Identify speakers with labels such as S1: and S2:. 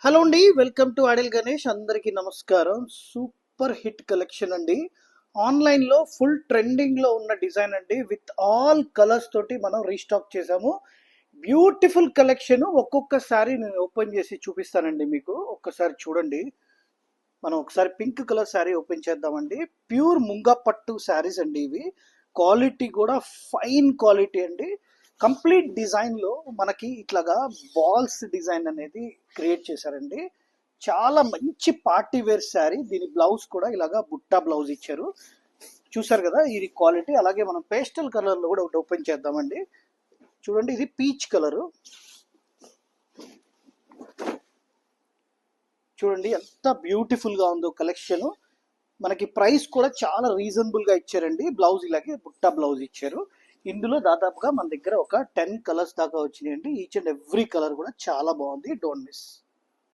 S1: Hello అండి, welcome to ఆడిల్ Ganesh. అందరికీ నమస్కారం. సూపర్ హిట్ కలెక్షన్ అండి. ఆన్లైన్లో ఫుల్ ట్రెండింగ్లో ఉన్న డిజైన్ అండి. విత్ ఆల్ కలర్స్ తోటి మనం రీస్టాక్ చేసాము. Beautiful collection. ఒక్కొక్క శారీ నేను ఓపెన్ చేసి చూపిస్తానండి మీకు. ఒక్కసారి చూడండి. మనం ఒకసారి పింక్ కలర్ శారీ ఓపెన్ చేద్దామండి. ప్యూర్ ముంగా పట్టు శారీస్ అండి ఇవి. క్వాలిటీ కూడా ఫైన్ క్వాలిటీ అండి. కంప్లీట్ డిజైన్లో మనకి ఇట్లాగా బాల్స్ డిజైన్ అనేది క్రియేట్ చేశారండి. చాలా మంచి పార్టీ వేర్ శారీ. దీని బ్లౌజ్ కూడా ఇలాగా బుట్టా బ్లౌజ్ ఇచ్చారు. చూసారు కదా, ఇది క్వాలిటీ. అలాగే మనం పేస్టల్ కలర్లో కూడా ఒకటి ఓపెన్ చేద్దామండి. చూడండి, ఇది పీచ్ కలరు. చూడండి ఎంత బ్యూటిఫుల్ గా ఉందో కలెక్షన్. మనకి ప్రైస్ కూడా చాలా రీజనబుల్ గా ఇచ్చారండి. బ్లౌజ్ ఇలాగే బుట్టా బ్లౌజ్ ఇచ్చారు. ఇందులో దాదాపుగా మన దగ్గర ఒక 10 కలర్స్ దాకా వచ్చినాయండి. ఈచ్ అండ్ ఎవ్రీ కలర్ కూడా చాలా బాగుంది. Don't miss.